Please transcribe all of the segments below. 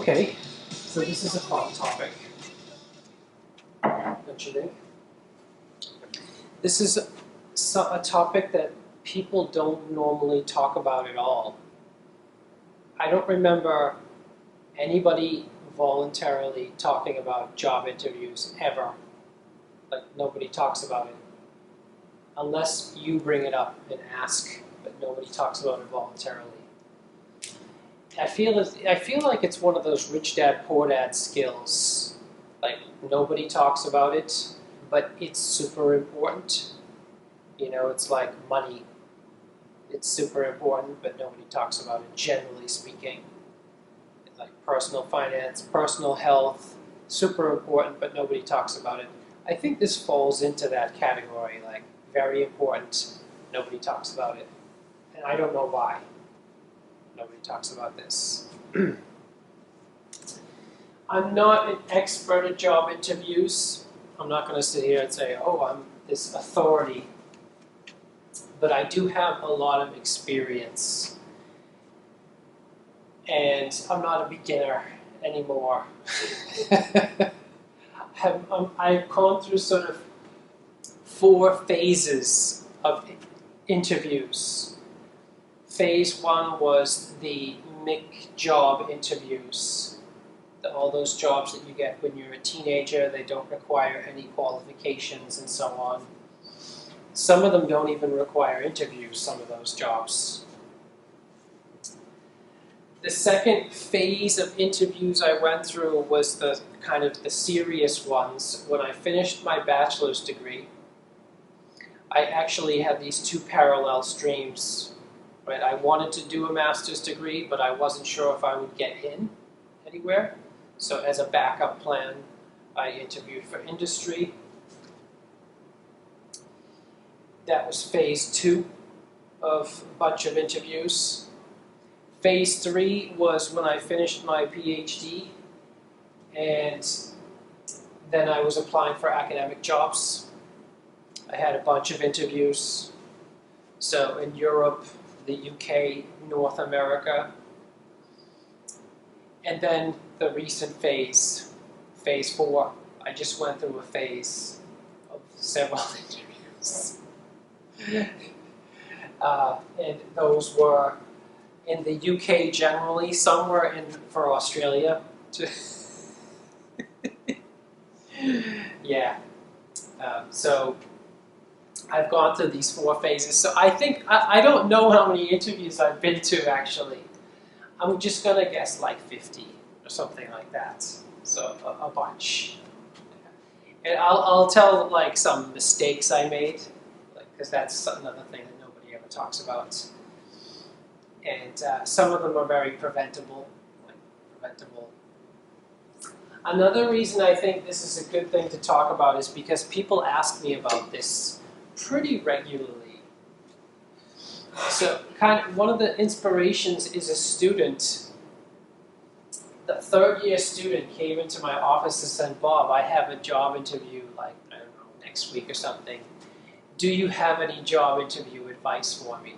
Okay, so this is a fun topic, don't you think? This is a topic that people don't normally talk about at all. I don't remember anybody voluntarily talking about job interviews ever. Like, nobody talks about it. Unless you bring it up and ask, but nobody talks about it voluntarily. I feel like it's one of those rich dad, poor dad skills. Like, nobody talks about it, but it's super important. You know, it's like money. It's super important, but nobody talks about it, generally speaking. Like personal finance, personal health, super important, but nobody talks about it. I think this falls into that category, like very important, nobody talks about it. And I don't know why nobody talks about this. I'm not an expert at job interviews. I'm not going to sit here and say, oh, I'm this authority. But I do have a lot of experience. And I'm not a beginner anymore. I've gone through sort of 4 phases of interviews. Phase 1 was the MIC job interviews. All those jobs that you get when you're a teenager, they don't require any qualifications and so on. Some of them don't even require interviews, some of those jobs. The second phase of interviews I went through was the kind of the serious ones. When I finished my bachelor's degree, I actually had these 2 parallel streams. Right? I wanted to do a master's degree, but I wasn't sure if I would get in anywhere. So as a backup plan, I interviewed for industry. That was phase 2 of a bunch of interviews. Phase 3 was when I finished my PhD, and then I was applying for academic jobs. I had a bunch of interviews. So in Europe, the UK, North America. And then the recent phase, phase 4, I just went through a phase of several interviews. And those were in the UK generally, some were for Australia. Yeah. So I've gone through these 4 phases. So I think, I don't know how many interviews I've been to actually. I'm just going to guess like 50 or something like that. So a bunch. And I'll tell like some mistakes I made, because that's another thing that nobody ever talks about. And some of them are very preventable. Another reason I think this is a good thing to talk about is because people ask me about this pretty regularly. So kind of one of the inspirations is a student. The 3rd year student came into my office and said, Bob, I have a job interview like, I don't know, next week or something. Do you have any job interview advice for me?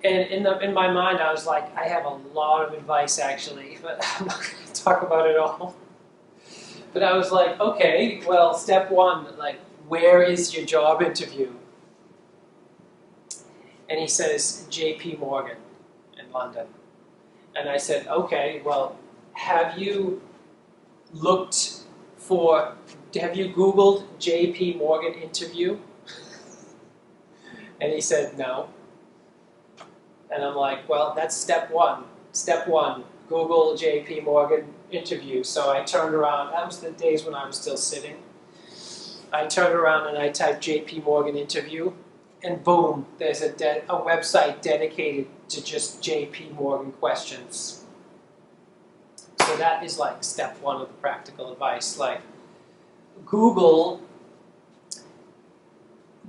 And in my mind, I was like, I have a lot of advice actually, but I'm not going to talk about it all. But I was like, okay, well, step 1, like, where is your job interview? And he says, JP Morgan in London. And I said, okay, well, have you Googled JP Morgan interview? And he said, no. And I'm like, well, that's step 1. Step 1, Google JP Morgan interview. So I turned around, that was the days when I was still sitting. I turned around and I typed JP Morgan interview, and boom, there's a website dedicated to just JP Morgan questions. So that is like step 1 of the practical advice. Like, Google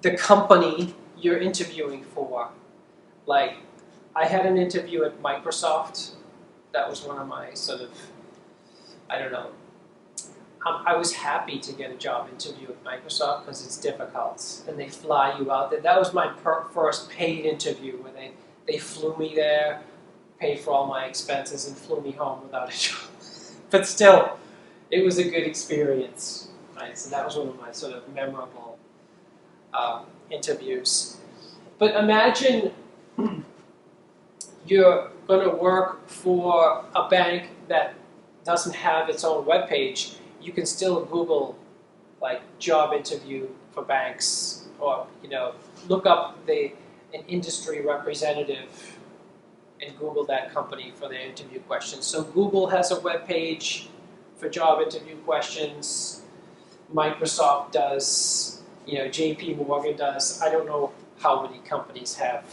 the company you're interviewing for. Like, I had an interview at Microsoft. That was one of my sort of, I don't know. I was happy to get a job interview at Microsoft because it's difficult, and they fly you out there. That was my first paid interview where they flew me there. paid for all my expenses and flew me home without a job. But still, it was a good experience, right? So that was one of my sort of memorable interviews. But imagine you're going to work for a bank that doesn't have its own webpage. You can still Google like job interview for banks, or look up an industry representative and Google that company for their interview questions. So Google has a webpage for job interview questions. Microsoft does. JP Morgan does. I don't know how many companies have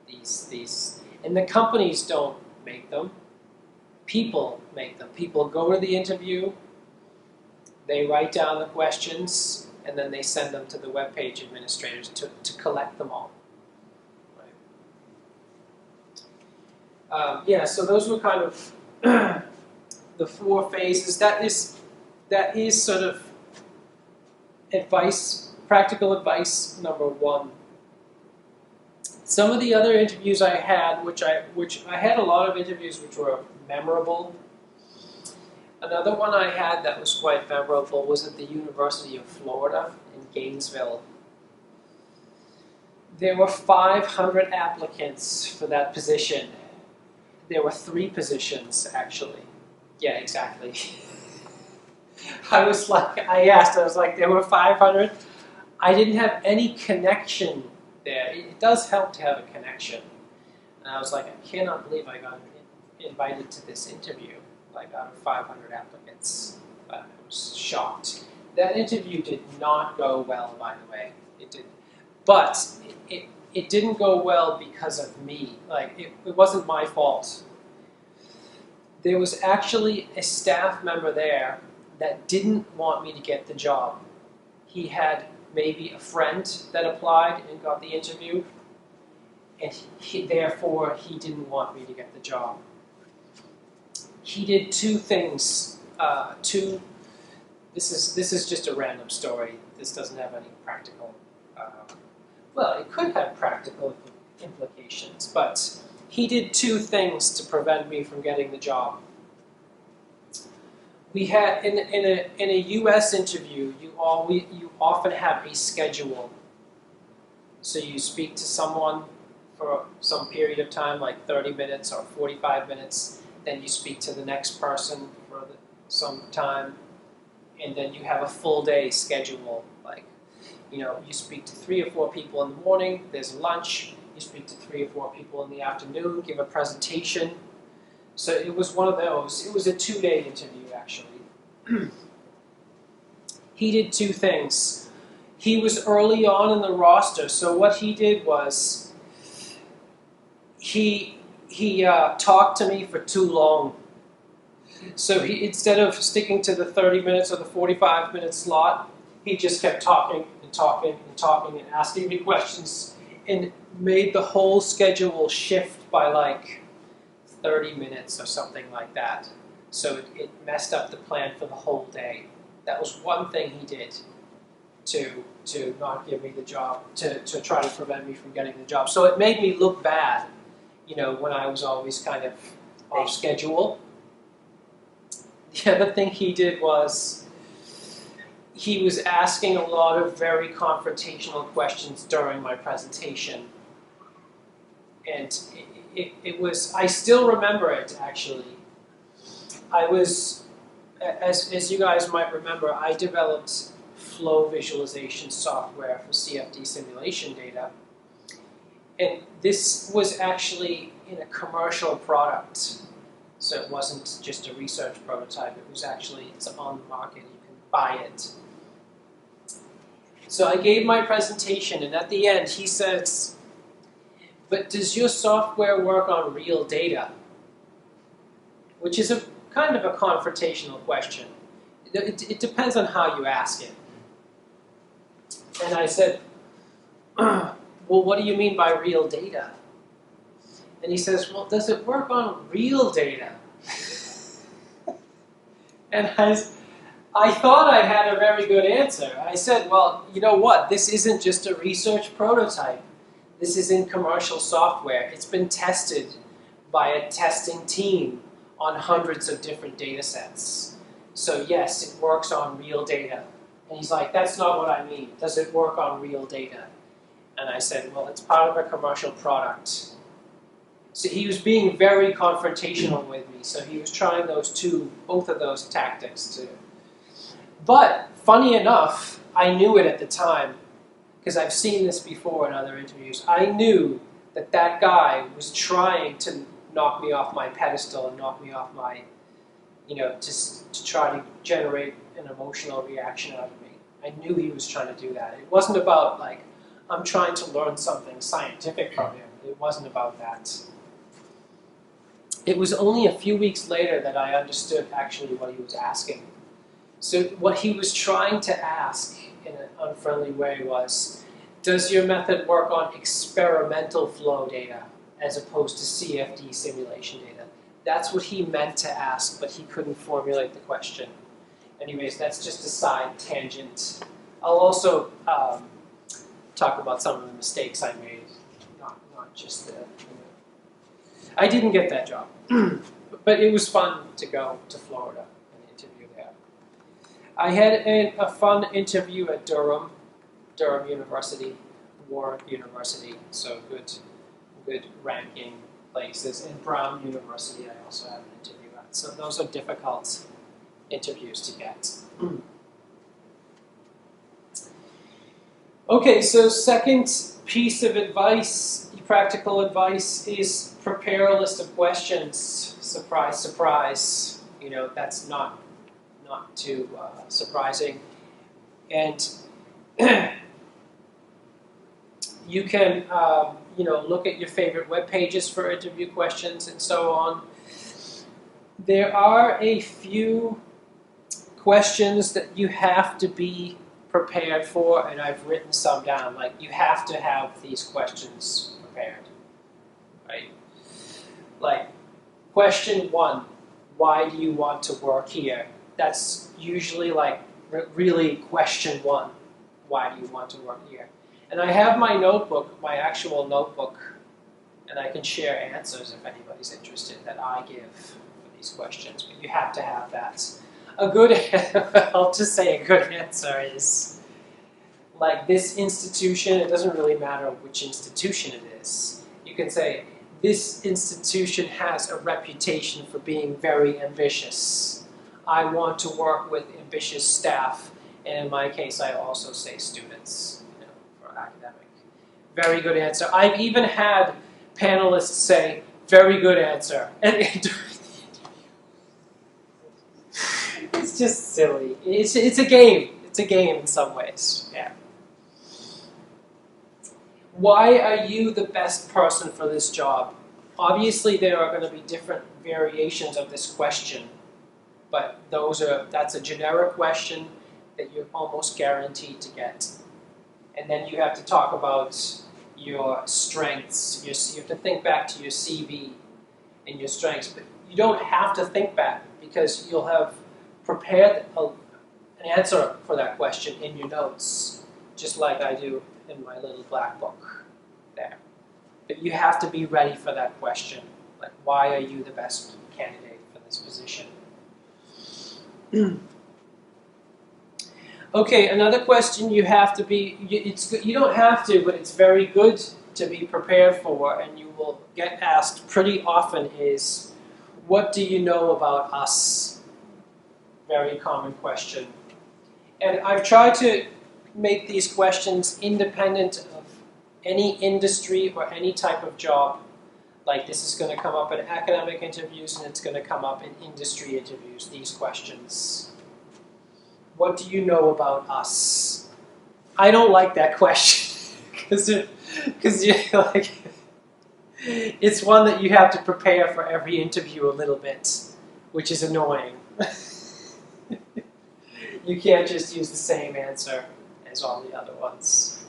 these. And the companies don't make them. People make them. People go to the interview, they write down the questions, and then they send them to the webpage administrators to collect them all. Right. So those were kind of the 4 phases. That is sort of advice, practical advice number 1. Some of the other interviews I had, which I had a lot of interviews which were memorable. Another one I had that was quite memorable was at the University of Florida in Gainesville. There were 500 applicants for that position. There were 3 positions, actually. Yeah, exactly. I was like, there were 500. I didn't have any connection there. It does help to have a connection. And I was like, I cannot believe I got invited to this interview, like out of 500 applicants. I was shocked. That interview did not go well, by the way. It did. But it didn't go well because of me. Like, it wasn't my fault. There was actually a staff member there that didn't want me to get the job. He had maybe a friend that applied and got the interview, and therefore he didn't want me to get the job. He did 2 things. This is just a random story. This doesn't have any practical. Well, it could have practical implications, but he did 2 things to prevent me from getting the job. We had in a U.S. interview, you often have a schedule. So you speak to someone for some period of time, like 30 minutes or 45 minutes. Then you speak to the next person for some time, and then you have a full day schedule. Like, you speak to 3 or 4 people in the morning. There's lunch. You speak to 3 or 4 people in the afternoon. Give a presentation. So it was one of those. It was a 2-day interview, actually. He did 2 things. He was early on in the roster, so what he did was he talked to me for too long. So instead of sticking to the 30 minutes or the 45-minute slot, he just kept talking and talking and talking and asking me questions, and made the whole schedule shift by like 30 minutes or something like that. So it messed up the plan for the whole day. That was one thing he did to not give me the job, to try to prevent me from getting the job. So it made me look bad, when I was always kind of off schedule. The other thing he did was he was asking a lot of very confrontational questions during my presentation. And it was, I still remember it, actually. I was, as you guys might remember, I developed flow visualization software for CFD simulation data. And this was actually in a commercial product. So it wasn't just a research prototype. It was actually, it's on the market. You can buy it. So I gave my presentation, and at the end he says, "But does your software work on real data?" Which is a kind of a confrontational question. It depends on how you ask it. And I said, "Well, what do you mean by real data?" And he says, "Well, does it work on real data?" And I thought I had a very good answer. I said, "Well, you know what? This isn't just a research prototype. This is in commercial software. It's been tested by a testing team on hundreds of different data sets. So yes, it works on real data. And he's like, that's not what I mean. Does it work on real data? And I said, well, it's part of a commercial product. So he was being very confrontational with me. So he was trying both of those tactics too. But funny enough, I knew it at the time, because I've seen this before in other interviews. I knew that that guy was trying to knock me off my pedestal and knock me off my, just to try to generate an emotional reaction out of me. I knew he was trying to do that. It wasn't about like, I'm trying to learn something scientific from him. It wasn't about that. It was only a few weeks later that I understood actually what he was asking. So what he was trying to ask in an unfriendly way was, does your method work on experimental flow data as opposed to CFD simulation data? That's what he meant to ask, but he couldn't formulate the question. Anyways, that's just a side tangent. I'll also talk about some of the mistakes I made, not just the. I didn't get that job, but it was fun to go to Florida and interview there. I had a fun interview at Durham University, Warwick University, so good ranking places. And Brown University, I also had an interview at. So those are difficult interviews to get. Okay, so second piece of advice, practical advice, is prepare a list of questions. Surprise, surprise. That's not too surprising. And you can, look at your favorite web pages for interview questions and so on. There are a few questions that you have to be prepared for, and I've written some down. Like, you have to have these questions prepared, right? Like, question 1, why do you want to work here? That's usually like really question 1, why do you want to work here? And I have my notebook, my actual notebook, and I can share answers if anybody's interested that I give for these questions, but you have to have that. I'll just say a good answer is, like, this institution, it doesn't really matter which institution it is. You can say, this institution has a reputation for being very ambitious. I want to work with ambitious staff, and in my case, I also say students, for academic. Very good answer. I've even had panelists say, very good answer. And it's just silly. It's a game. It's a game in some ways. Yeah. Why are you the best person for this job? Obviously, there are going to be different variations of this question, but that's a generic question that you're almost guaranteed to get. And then you have to talk about your strengths. You have to think back to your CV and your strengths, but you don't have to think back because you'll have prepared an answer for that question in your notes, just like I do in my little black book there. But you have to be ready for that question. Like, why are you the best candidate for this position? Okay, another question you have to be, you don't have to, but it's very good to be prepared for, and you will get asked pretty often is, what do you know about us? Very common question. And I've tried to make these questions independent of any industry or any type of job. Like, this is going to come up in academic interviews and it's going to come up in industry interviews, these questions. What do you know about us? I don't like that question because like, it's one that you have to prepare for every interview a little bit, which is annoying. You can't just use the same answer as all the other ones.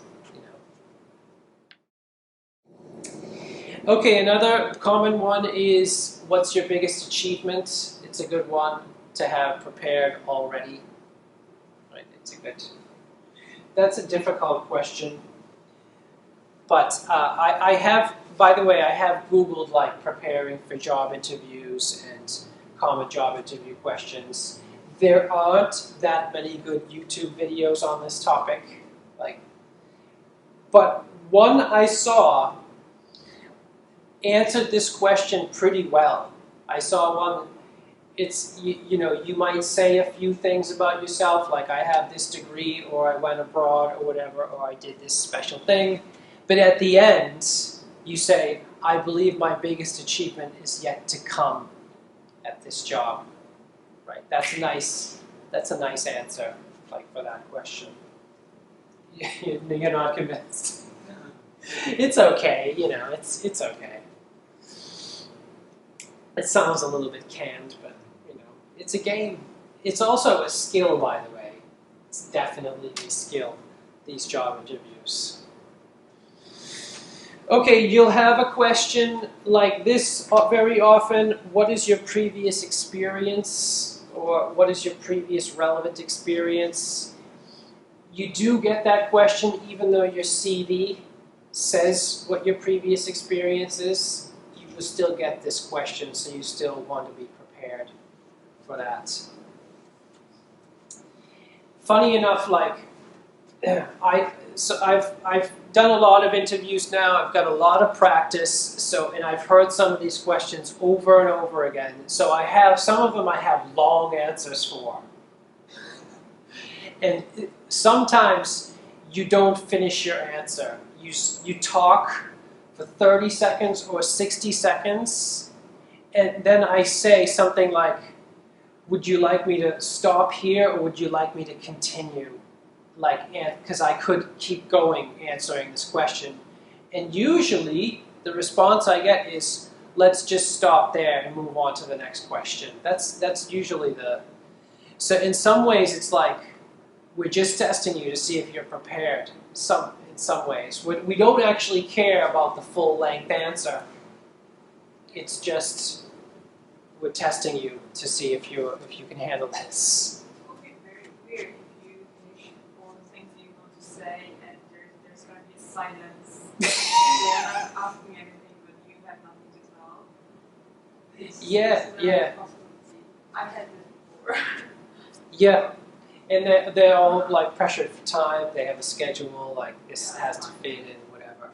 Okay, another common one is, what's your biggest achievement? It's a good one to have prepared already. Right? That's a difficult question, but I have by the way, I have Googled like preparing for job interviews and common job interview questions. There aren't that many good YouTube videos on this topic, but one I saw answered this question pretty well. I saw one. It's you might say a few things about yourself, like I have this degree, or I went abroad, or whatever, or I did this special thing. But at the end, you say, I believe my biggest achievement is yet to come at this job. Right? That's a nice answer, for that question. You're not convinced. It's okay, it's okay. It sounds a little bit canned, but it's a game. It's also a skill, by the way. It's definitely a skill, these job interviews. Okay, you'll have a question like this very often. What is your previous experience? Or what is your previous relevant experience? You do get that question even though your CV says what your previous experience is. You will still get this question, so you still want to be prepared for that. Funny enough, I've done a lot of interviews now. I've got a lot of practice. And I've heard some of these questions over and over again. So some of them I have long answers for. And sometimes you don't finish your answer. You talk for 30 seconds or 60 seconds, and then I say something like, would you like me to stop here, or would you like me to continue? Because I could keep going answering this question. And usually, the response I get is, let's just stop there and move on to the next question. That's usually so in some ways, it's like, we're just testing you to see if you're prepared, in some ways. We don't actually care about the full-length answer. It's just, we're testing you to see if you can handle this. Okay, very weird if you finish all the things you want to say and there's going to be silence. They're not asking anything, but you have nothing to tell. It's Yeah. I've had this before. Yeah, and they're all pressured for time. They have a schedule, this has to fit in, whatever.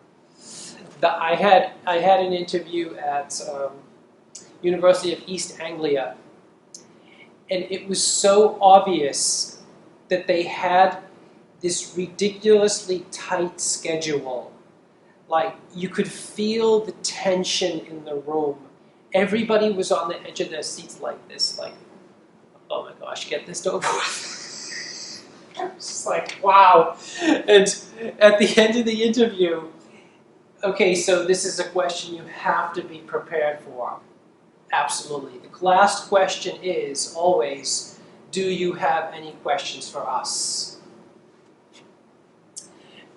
I had an interview at University of East Anglia, and it was so obvious that they had this ridiculously tight schedule. You could feel the tension in the room. Everybody was on the edge of their seats like this, oh my gosh, get this over with. It's just wow. And at the end of the interview, okay, so this is a question you have to be prepared for. Absolutely. The last question is always, do you have any questions for us?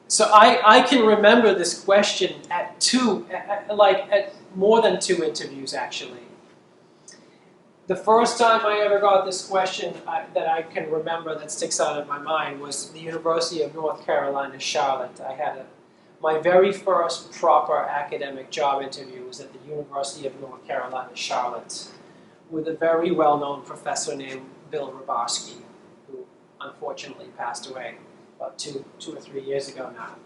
So I can remember this question at more than 2 interviews, actually. The first time I ever got this question that I can remember that sticks out in my mind was the University of North Carolina, Charlotte. My very first proper academic job interview was at the University of North Carolina, Charlotte, with a very well-known professor named Bill Rabarsky, who unfortunately passed away about two or 3 years ago now.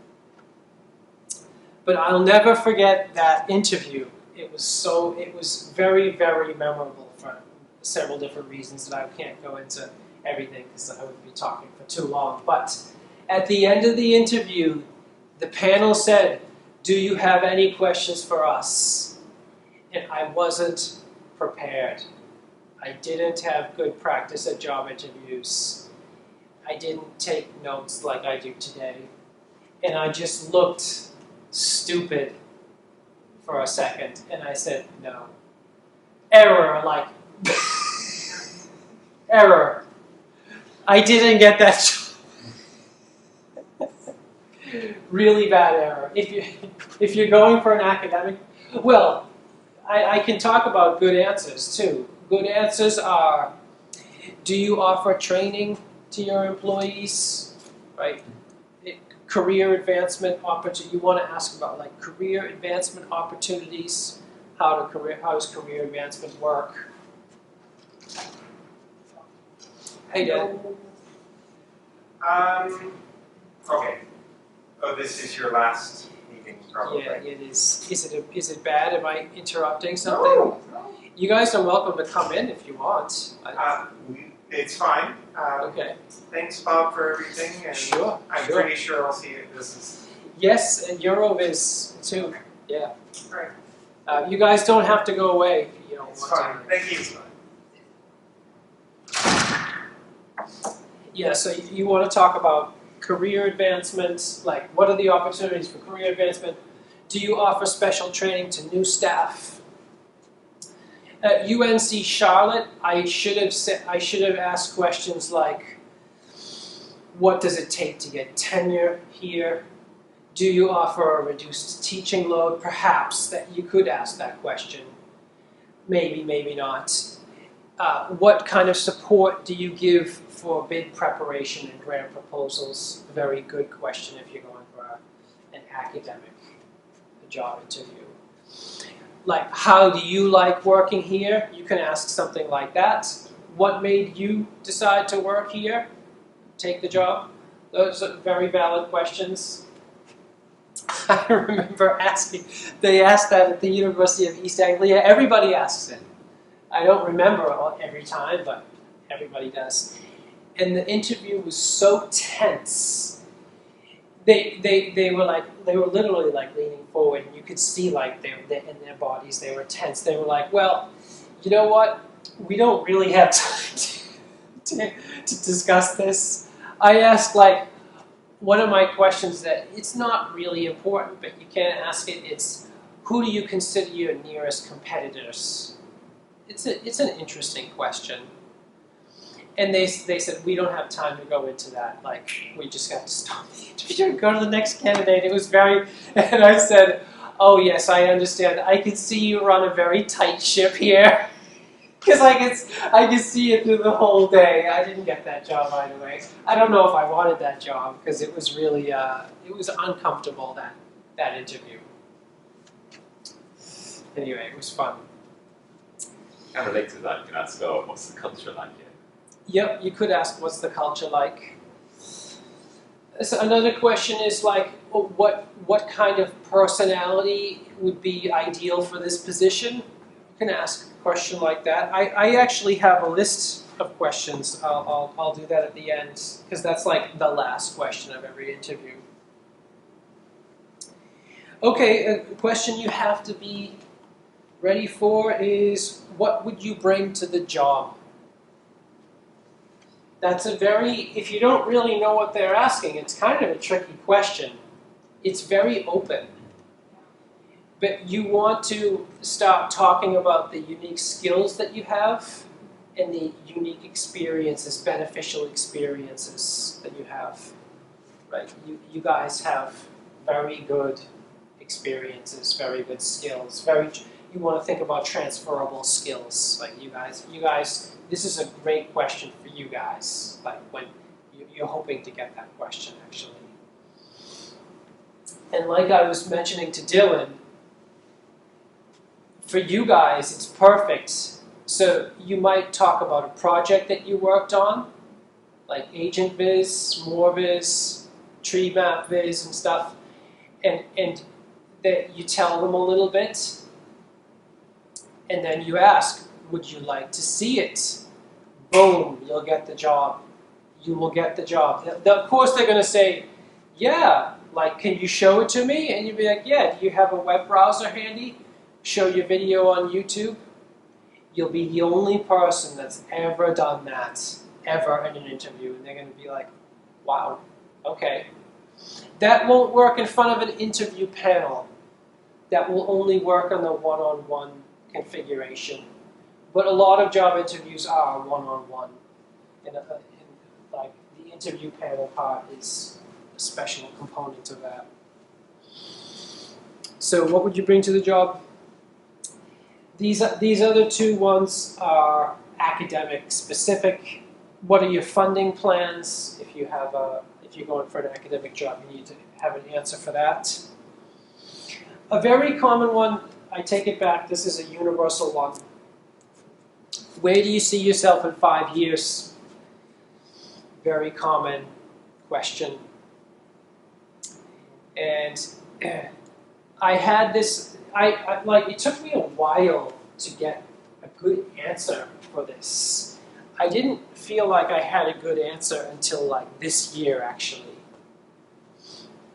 But I'll never forget that interview. It was very, very memorable for several different reasons that I can't go into everything because I would be talking for too long. But at the end of the interview, the panel said, do you have any questions for us? And I wasn't prepared. I didn't have good practice at job interviews. I didn't take notes like I do today. And I just looked stupid for a second, and I said, no. Error, error. I didn't get that job. Really bad error. If you're going for an academic, well, I can talk about good answers too. Good answers are, do you offer training to your employees? Right? career advancement opportunity. You want to ask about like career advancement opportunities. How does career advancement work? Hey, Dad. Okay. Oh, this is your last meeting, probably. Yeah, it is. Is it bad? Am I interrupting something? No. You guys are welcome to come in if you want. It's fine. Okay. Thanks, Bob, for everything. And Sure. I'm sure. pretty sure I'll see it. This is Yes, and Euroviz too. Yeah. right. You guys don't have to go away if you don't It's want fine. to. Thank you. Yeah, so you want to talk about career advancements, like what are the opportunities for career advancement? Do you offer special training to new staff? At UNC Charlotte, I should have asked questions like, what does it take to get tenure here? Do you offer a reduced teaching load? Perhaps that you could ask that question. Maybe, maybe not. What kind of support do you give for bid preparation and grant proposals? A very good question if you're going for an academic job interview. Like, how do you like working here? You can ask something like that. What made you decide to work here? Take the job? Those are very valid questions. I remember they asked that at the University of East Anglia. Everybody asks it. I don't remember every time, but everybody does. And the interview was so tense. They were literally like leaning forward, and you could see like in their bodies they were tense. They were like, well, you know what? We don't really have time to discuss this. I asked like one of my questions that it's not really important, but you can ask it. It's who do you consider your nearest competitors? It's an interesting question. And they said, we don't have time to go into that. Like, we just have to stop the interview and go to the next candidate. It was very, and I said, oh yes, I understand. I can see you run a very tight ship here. Because I could see it through the whole day. I didn't get that job right away. I don't know if I wanted that job because it was really, it was uncomfortable, that interview. Anyway, it was fun. And related to that, you can ask, oh, what's the culture like here? Yep, you could ask, what's the culture like? So another question is like, what kind of personality would be ideal for this position? You can ask a question like that. I actually have a list of questions. I'll do that at the end because that's like the last question of every interview. Okay, a question you have to be ready for is, what would you bring to the job? That's if you don't really know what they're asking, it's kind of a tricky question. It's very open. But you want to start talking about the unique skills that you have and the unique experiences, beneficial experiences that you have. Right? You guys have very good experiences, very good skills. You want to think about transferable skills. Like you guys, this is a great question for you guys. Like when you're hoping to get that question, actually. And like I was mentioning to Dylan, for you guys, it's perfect. So you might talk about a project that you worked on, like Agent Viz, More Viz, Tree Map Viz, and stuff, and that you tell them a little bit. And then you ask, would you like to see it? Boom, you'll get the job. You will get the job. Of course, they're going to say, yeah, like, can you show it to me? And you'll be like, yeah, do you have a web browser handy? Show your video on YouTube. You'll be the only person that's ever done that, ever in an interview. And they're going to be like, wow, okay. That won't work in front of an interview panel. That will only work on the one-on-one configuration, but a lot of job interviews are one-on-one, and like the interview panel part is a special component of that. So, what would you bring to the job? These other two ones are academic specific. What are your funding plans? If you're going for an academic job, you need to have an answer for that. A very common one, I take it back, this is a universal one. Where do you see yourself in 5 years? Very common question. And I had this, it took me a while to get a good answer for this. I didn't feel like I had a good answer until like this year, actually.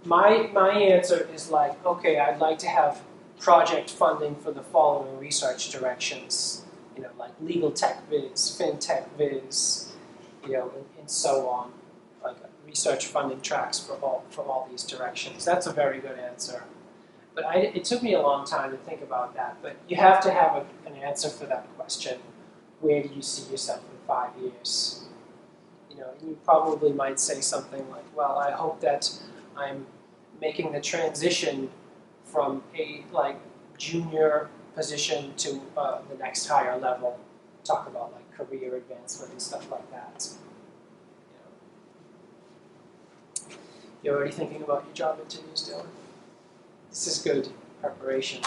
My answer is like, okay, I'd like to have project funding for the following research directions, like legal tech viz, fintech viz, and so on, like research funding tracks for all these directions. That's a very good answer. But it took me a long time to think about that. But you have to have an answer for that question. Where do you see yourself in 5 years? And you probably might say something like, well, I hope that I'm making the transition from a junior position to the next higher level. Talk about like career advancement and stuff like that. You're already thinking about your job interviews, Dylan? This is good preparation.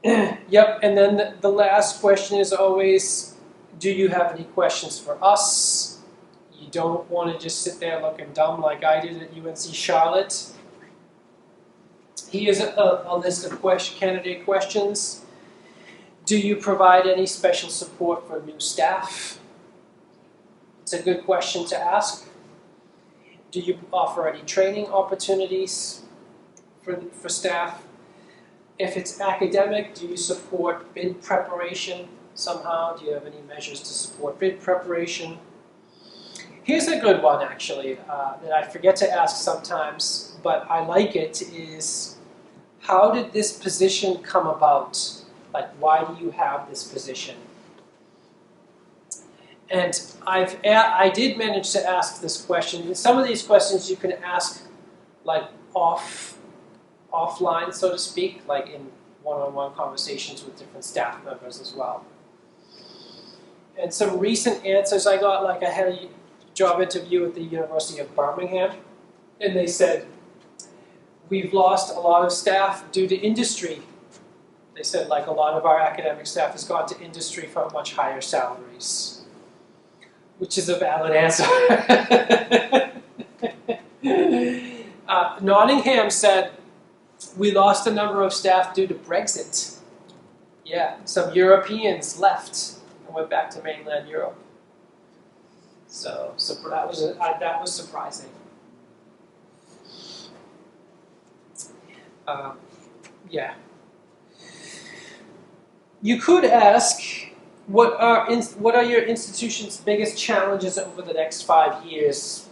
Yep, and then the last question is always, do you have any questions for us? You don't want to just sit there looking dumb like I did at UNC Charlotte. Here's a list of candidate questions. Do you provide any special support for new staff? It's a good question to ask. Do you offer any training opportunities for staff? If it's academic, do you support bid preparation somehow? Do you have any measures to support bid preparation? Here's a good one, actually, that I forget to ask sometimes, but I like it, is how did this position come about? Like, why do you have this position? And I did manage to ask this question. And some of these questions you can ask like offline, so to speak, like in one-on-one conversations with different staff members as well. And some recent answers I got, like I had a job interview at the University of Birmingham, and they said, we've lost a lot of staff due to industry. They said like a lot of our academic staff has gone to industry for much higher salaries, which is a valid answer. Nottingham said, we lost a number of staff due to Brexit. Yeah, some Europeans left and went back to mainland Europe. So that was surprising. Yeah. You could ask, what are your institution's biggest challenges over the next 5 years?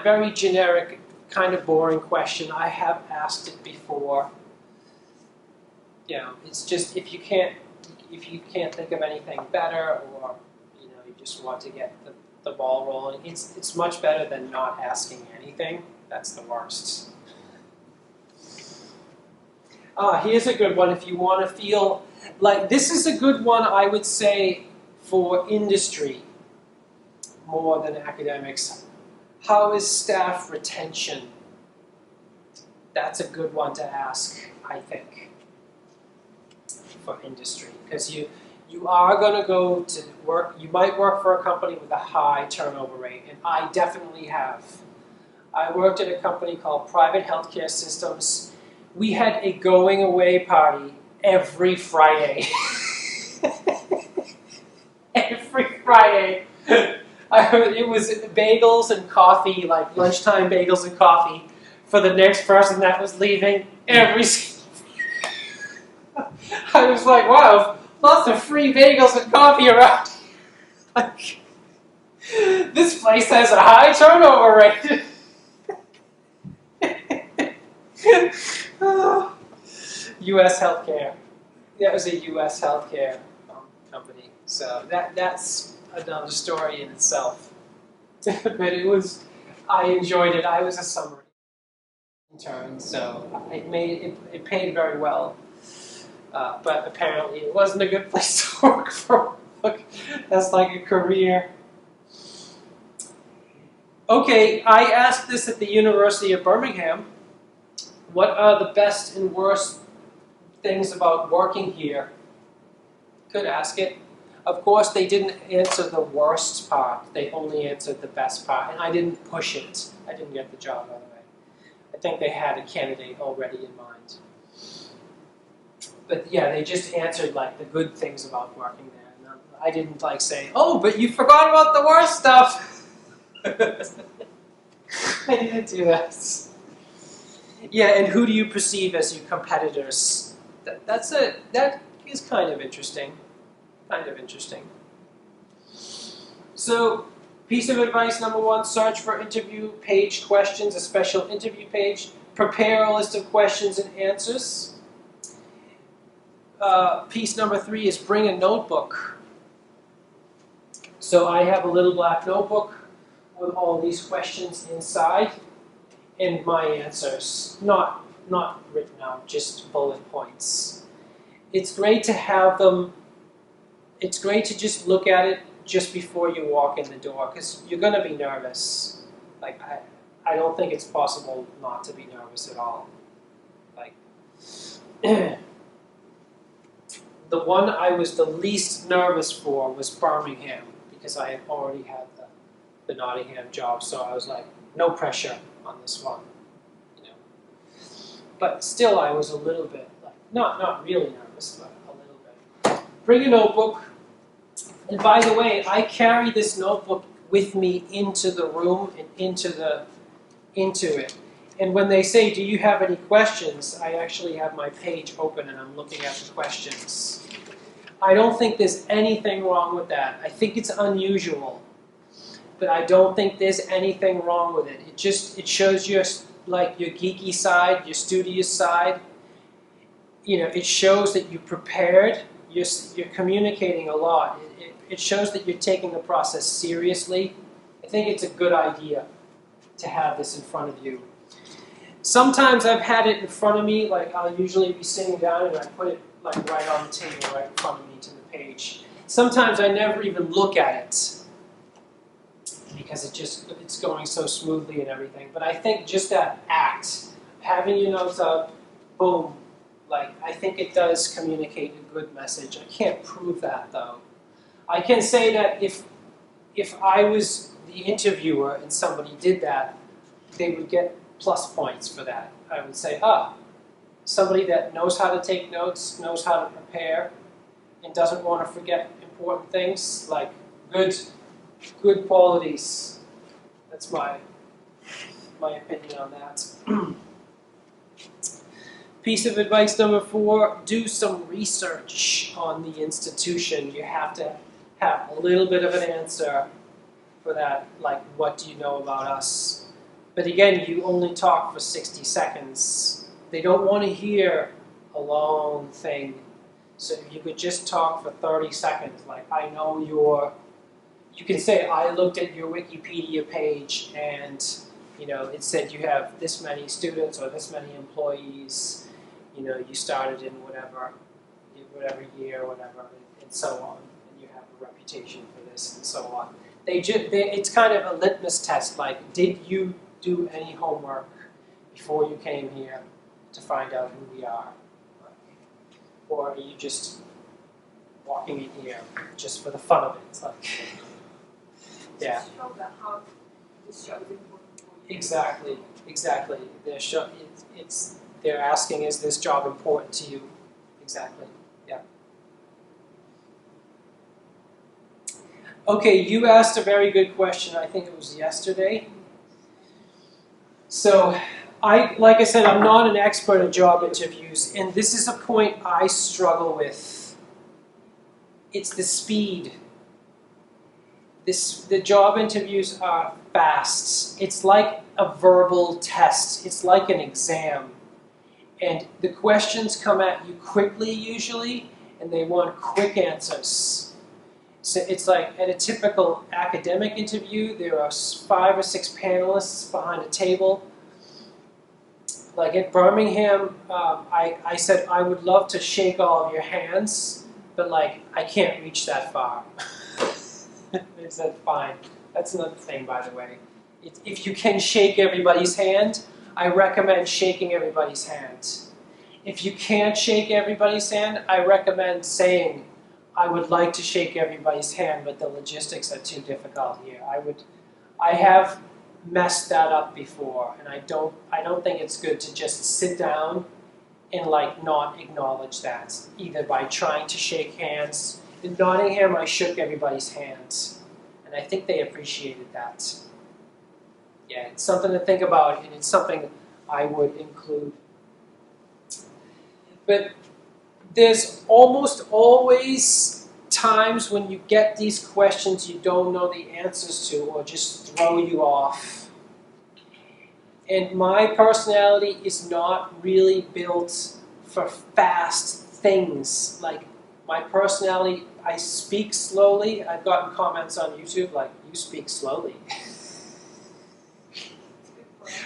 Very generic, kind of boring question. I have asked it before. It's just if you can't think of anything better, or you just want to get the ball rolling, it's much better than not asking anything. That's the worst. Here's a good one if you want to feel like this is a good one, I would say, for industry more than academics. How is staff retention? That's a good one to ask, I think, for industry. Because you are going to go to work, you might work for a company with a high turnover rate, and I definitely have. I worked at a company called Private Healthcare Systems. We had a going away party every Friday. Every Friday. It was bagels and coffee, like lunchtime bagels and coffee, for the next person that was leaving every I was like, wow, lots of free bagels and coffee around. Like, this place has a high turnover rate. U.S. healthcare. That was a U.S. healthcare company. So that's another story in itself. But I enjoyed it. I was a summer intern, so it paid very well. But apparently it wasn't a good place to work for That's like a career. Okay, I asked this at the University of Birmingham. What are the best and worst things about working here? Could ask it. Of course, they didn't answer the worst part. They only answered the best part, and I didn't push it. I didn't get the job, by the way. I think they had a candidate already in mind. But yeah, they just answered like the good things about working there. And I didn't like say, "Oh, but you forgot about the worst stuff." I didn't do that. Yeah, and who do you perceive as your competitors? That is kind of interesting. Kind of interesting. So, piece of advice number 1, search for interview page questions, a special interview page. Prepare a list of questions and answers. Piece number 3 is bring a notebook. So I have a little black notebook with all these questions inside and my answers. Not written out, just bullet points. It's great to have them. It's great to just look at it just before you walk in the door, because you're going to be nervous. Like, I don't think it's possible not to be nervous at all. Like, the one I was the least nervous for was Birmingham, because I had already had the Nottingham job, so I was like, no pressure on this one. You know. But still, I was a little bit, like, not really nervous, but a little bit. Bring a notebook. And by the way, I carry this notebook with me into the room and into it. And when they say, do you have any questions, I actually have my page open and I'm looking at the questions. I don't think there's anything wrong with that. I think it's unusual, but I don't think there's anything wrong with it. It shows your geeky side, your studious side. You know, it shows that you're prepared. You're communicating a lot. It shows that you're taking the process seriously. I think it's a good idea to have this in front of you. Sometimes I've had it in front of me, like I'll usually be sitting down and I put it like right on the table, right in front of me to the page. Sometimes I never even look at it because it's going so smoothly and everything. But I think just that act, having your notes up, boom, like I think it does communicate a good message. I can't prove that though. I can say that if I was the interviewer and somebody did that, they would get plus points for that. I would say, somebody that knows how to take notes, knows how to prepare, and doesn't want to forget important things, like good qualities. That's my opinion on that. Piece of advice number 4, do some research on the institution. You have to have a little bit of an answer for that, like what do you know about us? But again, you only talk for 60 seconds. They don't want to hear a long thing. So if you could just talk for 30 seconds, like I know you can say, I looked at your Wikipedia page and you know, it said you have this many students or this many employees, you know, you started in whatever year, whatever, and so on, and you have a reputation for this and so on. It's kind of a litmus test, like, did you do any homework before you came here to find out who we are? Or are you just walking in here just for the fun of it? It's like, yeah. Just show that how this job is important for you. Exactly. They're asking, is this job important to you? Exactly. Yeah. Okay, you asked a very good question. I think it was yesterday. So, like I said, I'm not an expert at job interviews, and this is a point I struggle with. It's the speed. The job interviews are fast. It's like a verbal test. It's like an exam. And the questions come at you quickly usually, and they want quick answers. So it's like at a typical academic interview, there are 5 or 6 panelists behind a table. Like at Birmingham, I said I would love to shake all of your hands, but like, I can't reach that far. They said, fine. That's another thing, by the way. If you can shake everybody's hand, I recommend shaking everybody's hand. If you can't shake everybody's hand, I recommend saying, I would like to shake everybody's hand, but the logistics are too difficult here. I have messed that up before, and I don't think it's good to just sit down and like not acknowledge that, either by trying to shake hands. In Nottingham, I shook everybody's hands, and I think they appreciated that. Yeah, it's something to think about, and it's something I would include. But there's almost always times when you get these questions you don't know the answers to, or just throw you off. And my personality is not really built for fast things. Like, my personality, I speak slowly. I've gotten comments on YouTube like, you speak slowly.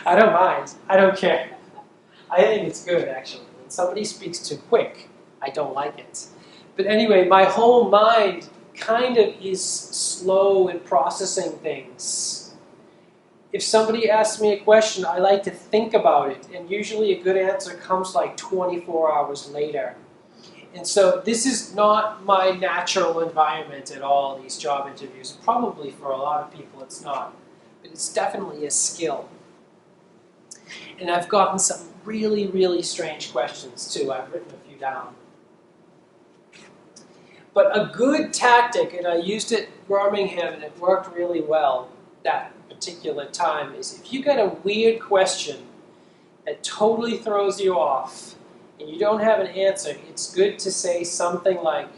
I don't mind. I don't care. I think it's good, actually. When somebody speaks too quick, I don't like it. But anyway, my whole mind kind of is slow in processing things. If somebody asks me a question, I like to think about it, and usually a good answer comes like 24 hours later. And so this is not my natural environment at all, these job interviews. Probably for a lot of people it's not, but it's definitely a skill. And I've gotten some really, really strange questions too. I've written a few down. But a good tactic, and I used it in Birmingham and it worked really well that particular time, is if you get a weird question that totally throws you off and you don't have an answer, it's good to say something like,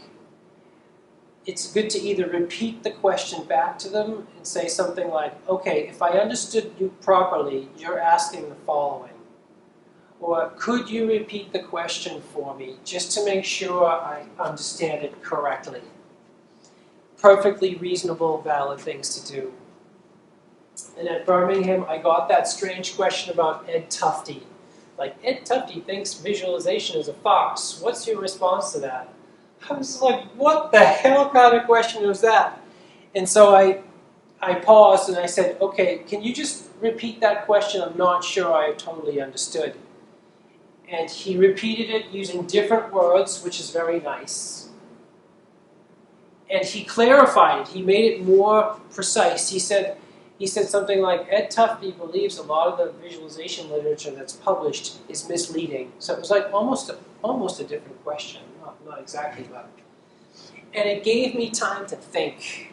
it's good to either repeat the question back to them and say something like, okay, if I understood you properly, you're asking the following. Or could you repeat the question for me, just to make sure I understand it correctly? Perfectly reasonable, valid things to do. And at Birmingham, I got that strange question about Ed Tufte. Like, Ed Tufte thinks visualization is a fox. What's your response to that? I was like, what the hell kind of question was that? And so I paused and I said, okay, can you just repeat that question? I'm not sure I totally understood. And he repeated it using different words, which is very nice. And he clarified it. He made it more precise. He said something like, Ed Tufte believes a lot of the visualization literature that's published is misleading. So it was like almost a different question. Not exactly, but. And it gave me time to think.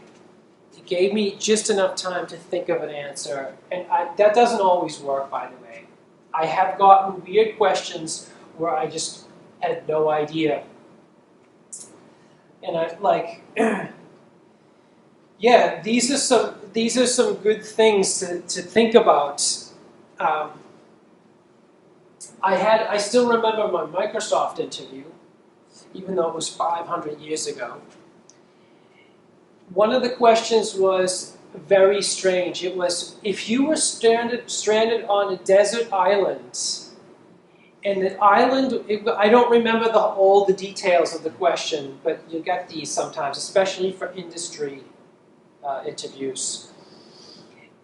It gave me just enough time to think of an answer. And that doesn't always work, by the way. I have gotten weird questions where I just had no idea. And I like, yeah, these are some good things to think about. I still remember my Microsoft interview, even though it was 500 years ago. One of the questions was very strange. It was, if you were stranded on a desert island, and the island, I don't remember all the details of the question, but you get these sometimes, especially for industry interviews.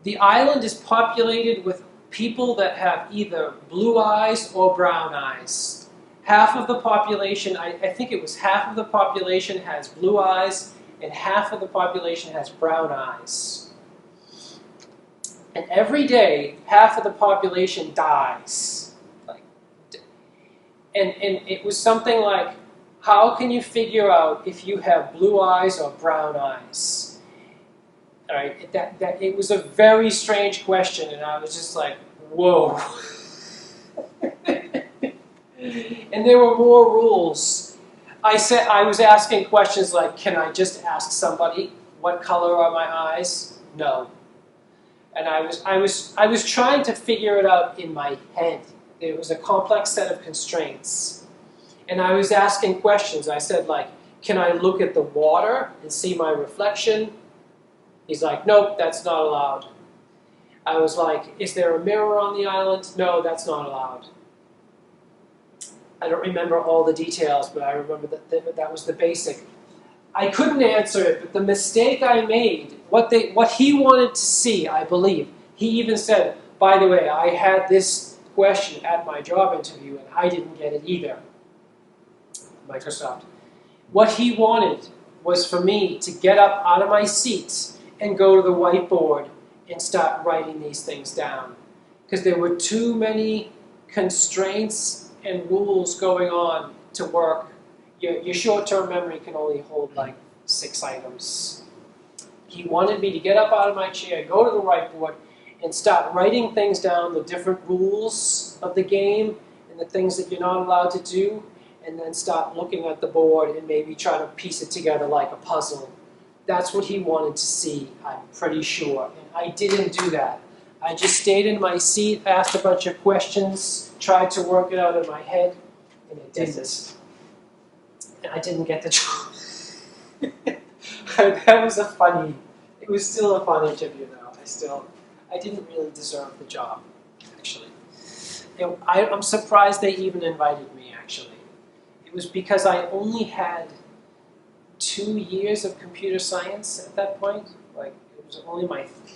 The island is populated with people that have either blue eyes or brown eyes. Half of the population, I think it was half of the population has blue eyes, and half of the population has brown eyes. And every day, half of the population dies. And it was something like, how can you figure out if you have blue eyes or brown eyes? All right, it was a very strange question, and I was just like, whoa. And there were more rules. I was asking questions like, can I just ask somebody, what color are my eyes? No. And I was trying to figure it out in my head. It was a complex set of constraints. And I was asking questions. I said, like, can I look at the water and see my reflection? He's like, nope, that's not allowed. I was like, is there a mirror on the island? No, that's not allowed. I don't remember all the details, but I remember that was the basic. I couldn't answer it, but the mistake I made, what he wanted to see, I believe, he even said, by the way, I had this question at my job interview and I didn't get it either. Microsoft. What he wanted was for me to get up out of my seat and go to the whiteboard and start writing these things down. Because there were too many constraints and rules going on to work. Your short-term memory can only hold like 6 items. He wanted me to get up out of my chair, go to the whiteboard, and start writing things down, the different rules of the game and the things that you're not allowed to do, and then start looking at the board and maybe try to piece it together like a puzzle. That's what he wanted to see, I'm pretty sure. And I didn't do that. I just stayed in my seat, asked a bunch of questions, tried to work it out in my head, and it didn't. And I didn't get the job. That was it was still a fun interview though. I didn't really deserve the job, actually. I'm surprised they even invited me, actually. It was because I only had 2 years of computer science at that point. Like, it was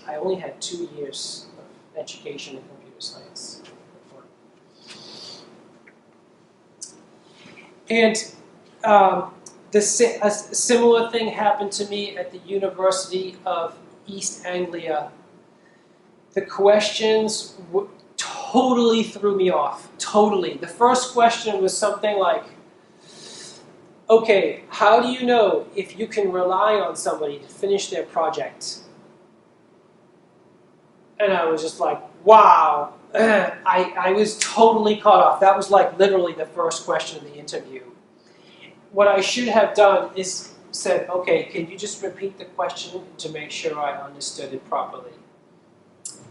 I only had 2 years of education in computer science. And a similar thing happened to me at the University of East Anglia. The questions totally threw me off, totally. The first question was something like, okay, how do you know if you can rely on somebody to finish their project? And I was just like, wow. I was totally caught off. That was like literally the first question in the interview. What I should have done is said, okay, can you just repeat the question to make sure I understood it properly?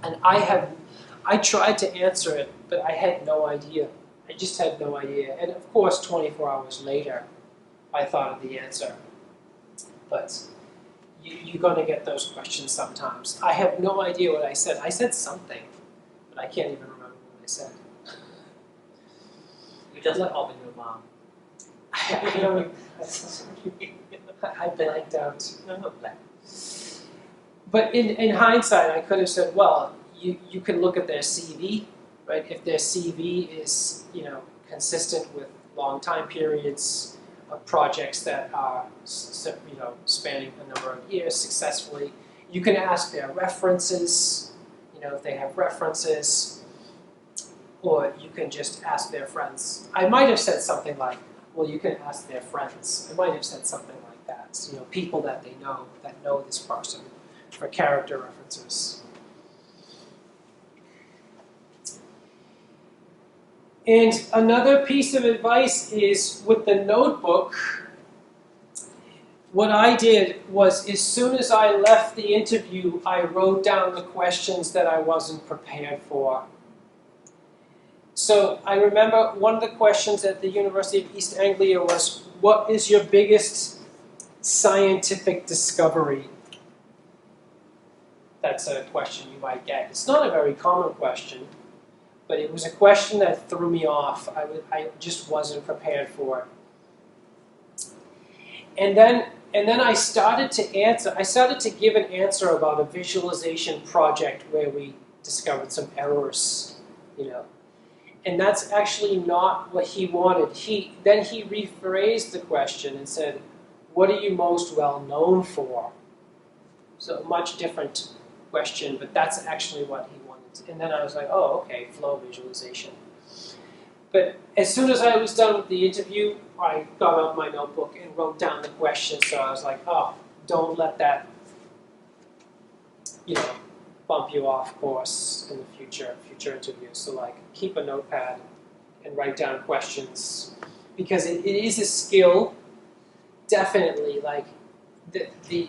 And I tried to answer it, but I had no idea. I just had no idea. And of course, 24 hours later, I thought of the answer. But you're going to get those questions sometimes. I have no idea what I said. I said something, but I can't even remember what I said. You just opened your mouth. I don't. I blanked out. No, blank. But in hindsight, I could have said, well, you can look at their CV, right? If their CV is, consistent with long time periods of projects that are, spanning a number of years successfully, you can ask their references, if they have references, or you can just ask their friends. I might have said something like, well, you can ask their friends. I might have said something like that. People that they know, that know this person, for character references. And another piece of advice is with the notebook, what I did was as soon as I left the interview, I wrote down the questions that I wasn't prepared for. So I remember one of the questions at the University of East Anglia was, what is your biggest scientific discovery? That's a question you might get. It's not a very common question, but it was a question that threw me off. I just wasn't prepared for it. And then I started to answer. I started to give an answer about a visualization project where we discovered some errors, And that's actually not what he wanted. Then he rephrased the question and said, what are you most well known for? So a much different question, but that's actually what he wanted. And then I was like, oh, okay, flow visualization. But as soon as I was done with the interview, I got out my notebook and wrote down the questions. So I was like, oh, don't let that, bump you off course in the future interviews. So like, keep a notepad and write down questions, because it is a skill, definitely. Like the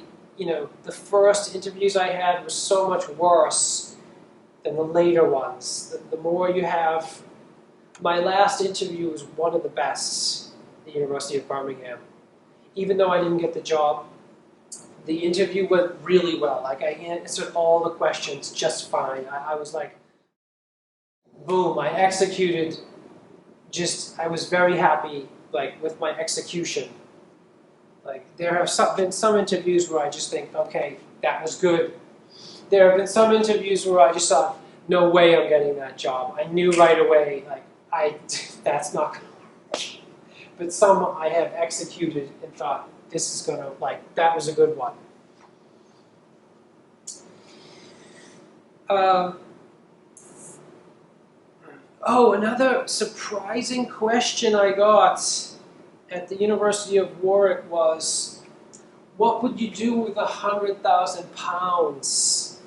first interviews I had were so much worse than the later ones. The more you have, my last interview was one of the best at the University of Birmingham. Even though I didn't get the job, the interview went really well. Like, I answered all the questions just fine. I was like, boom, I executed I was very happy, like, with my execution. Like, there have been some interviews where I just think, okay, that was good. There have been some interviews where I just thought, no way I'm getting that job. I knew right away, like, that's not going to work. But some I have executed and thought, this is going to, like, that was a good one. Oh, another surprising question I got at the University of Warwick was, what would you do with 100,000 pounds?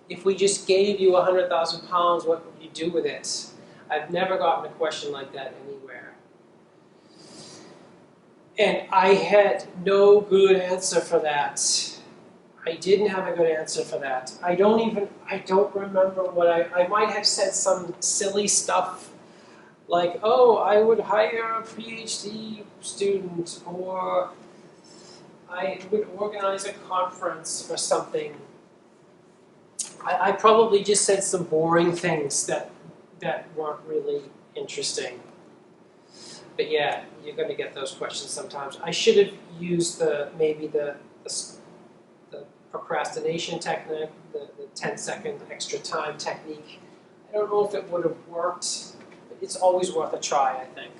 If we just gave you 100,000 pounds, what would you do with it? I've never gotten a question like that anywhere. And I had no good answer for that. I didn't have a good answer for that. I don't remember what I might have said some silly stuff like, oh, I would hire a PhD student, or I would organize a conference or something. I probably just said some boring things that weren't really interesting. But yeah, you're going to get those questions sometimes. I should have used maybe the procrastination technique, the 10-second extra time technique. I don't know if it would have worked, but it's always worth a try, I think.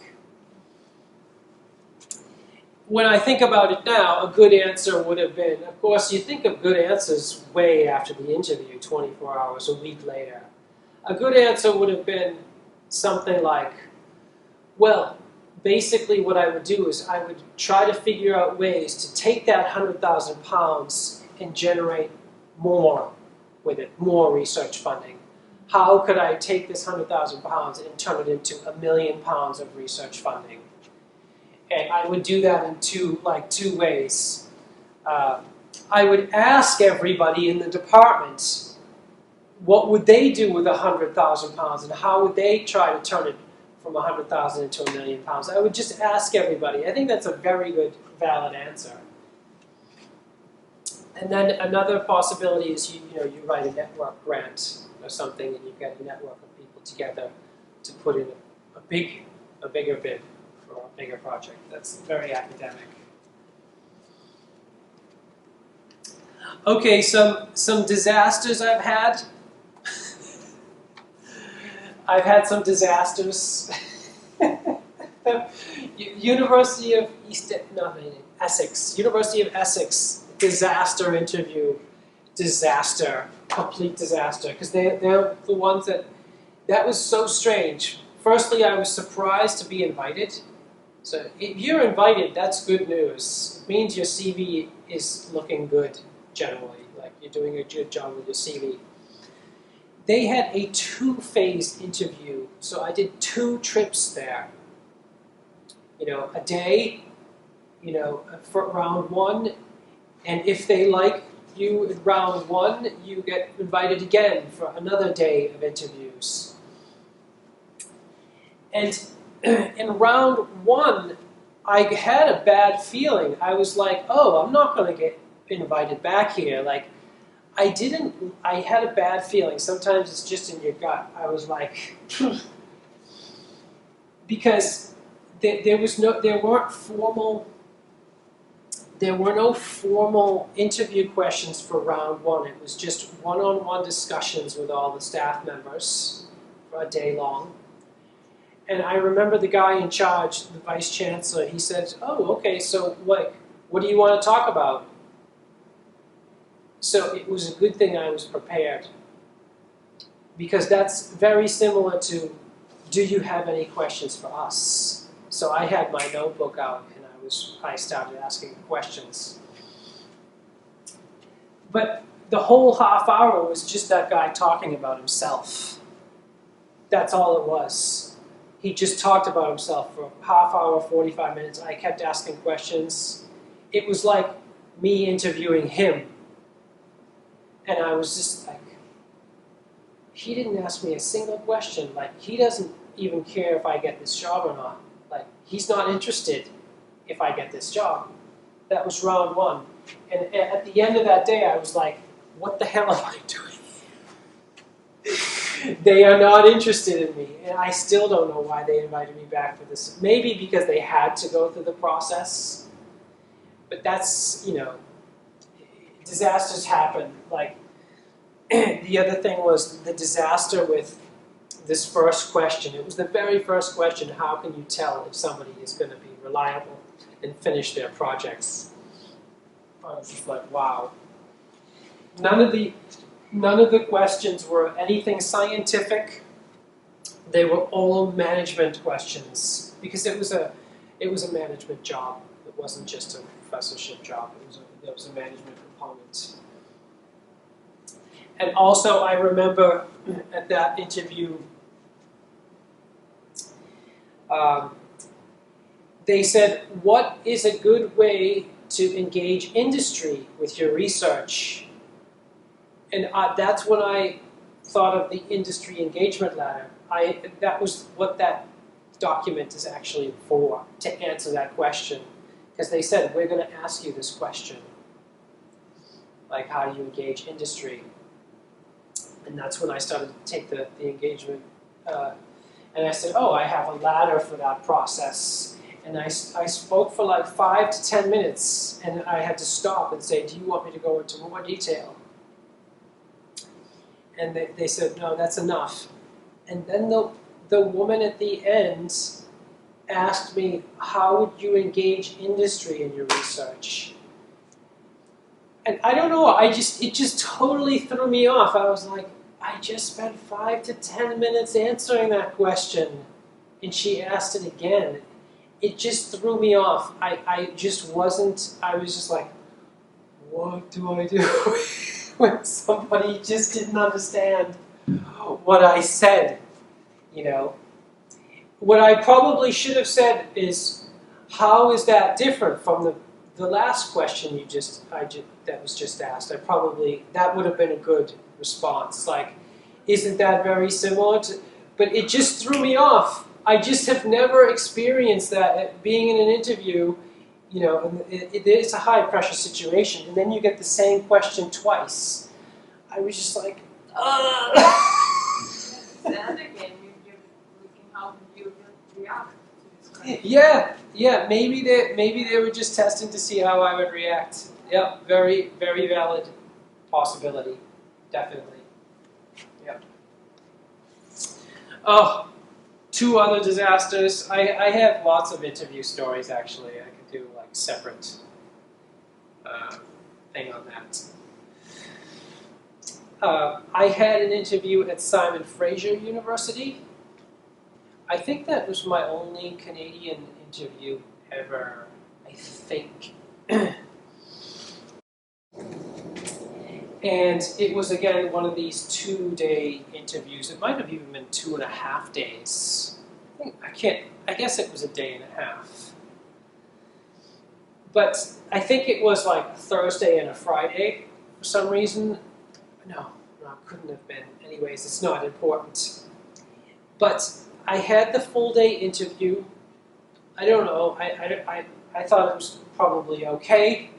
When I think about it now, a good answer would have been, of course, you think of good answers way after the interview, 24 hours, a week later. A good answer would have been something like, well, basically what I would do is I would try to figure out ways to take that 100,000 pounds and generate more with it, more research funding. How could I take this 100,000 pounds and turn it into £1 million of research funding? And I would do that in two ways. I would ask everybody in the department, what would they do with 100,000 pounds, and how would they try to turn it from 100,000 into £1 million? I would just ask everybody. I think that's a very good, valid answer. And then another possibility is you write a network grant or something, and you get a network of people together to put in a bigger bid for a bigger project. That's very academic. Okay, some disasters I've had. I've had some disasters. University of Essex. University of Essex. Disaster interview, disaster, complete disaster, because they're the ones that was so strange. Firstly, I was surprised to be invited. So if you're invited, that's good news. It means your CV is looking good, generally, like you're doing a good job with your CV. They had a 2-phase interview, so I did 2 trips there. A day, for round 1, and if they like you in round 1, you get invited again for another day of interviews. And in round 1, I had a bad feeling. I was like, oh, I'm not going to get invited back here. Like, I had a bad feeling. Sometimes it's just in your gut. I was like, because there were no formal interview questions for round 1. It was just one-on-one discussions with all the staff members for a day long. And I remember the guy in charge, the vice chancellor, he said, oh, okay, so what do you want to talk about? So it was a good thing I was prepared, because that's very similar to, do you have any questions for us? So I had my notebook out, and I started asking questions. But the whole half hour was just that guy talking about himself. That's all it was. He just talked about himself for a half hour, 45 minutes. I kept asking questions. It was like me interviewing him. And I was just like, he didn't ask me a single question. Like, he doesn't even care if I get this job or not. Like, he's not interested if I get this job. That was round 1. And at the end of that day, I was like, what the hell am I doing? They are not interested in me, and I still don't know why they invited me back for this. Maybe because they had to go through the process, but that's, disasters happen. Like, the other thing was the disaster with this first question. It was the very first question, how can you tell if somebody is going to be reliable and finish their projects? I was just like, wow. None of the questions were anything scientific. They were all management questions because it was a management job. It wasn't just a professorship job. There was a management component. And also, I remember at that interview, they said, "What is a good way to engage industry with your research?" And that's when I thought of the industry engagement ladder. That was what that document is actually for, to answer that question. Because they said, we're going to ask you this question. Like, how do you engage industry? And that's when I started to take the engagement. And I said, oh, I have a ladder for that process. And I spoke for like 5 to 10 minutes. And I had to stop and say, do you want me to go into more detail? And they said, no, that's enough. And then the woman at the end asked me, how would you engage industry in your research? And I don't know, it just totally threw me off. I was like, I just spent 5 to 10 minutes answering that question. And she asked it again. It just threw me off. I was just like, what do I do? When somebody just didn't understand what I said, What I probably should have said is, how is that different from the last question that was just asked? That would have been a good response. Like, isn't that very similar to? But it just threw me off. I just have never experienced that being in an interview. And it's a high-pressure situation, and then you get the same question twice. I was just like, ugh. The other game, you're looking how you react to this question. Yeah. Maybe they were just testing to see how I would react. Yeah, very, very valid possibility, definitely. Yeah. Oh, 2 other disasters. I have lots of interview stories actually. I could do like separate thing on that. I had an interview at Simon Fraser University. I think that was my only Canadian interview ever, I think. And it was, again, one of these 2-day interviews. It might have even been 2.5 days. I guess it was a day and a half. But I think it was like a Thursday and a Friday for some reason. No, it couldn't have been. Anyways, it's not important. But I had the full-day interview. I don't know. I thought it was probably okay.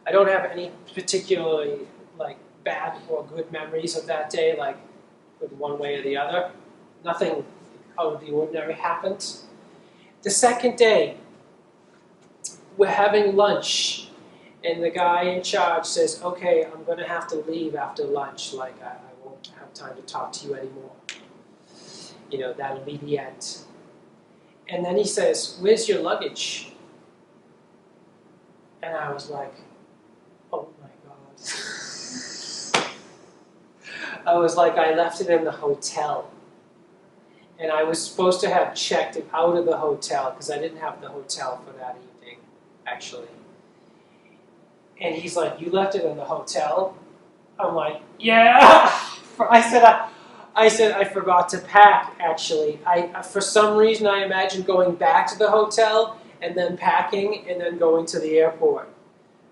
I don't have any particularly like bad or good memories of that day, like with one way or the other. Nothing out of the ordinary happened. The second day, we're having lunch, and the guy in charge says, okay, I'm going to have to leave after lunch. Like, I won't have time to talk to you anymore. That'll be the end. And then he says, where's your luggage? And I was like, oh my God. I was like, I left it in the hotel. And I was supposed to have checked it out of the hotel because I didn't have the hotel for that evening, actually. And he's like, you left it in the hotel? I'm like, yeah. I said I forgot to pack, actually. For some reason, I imagined going back to the hotel and then packing and then going to the airport.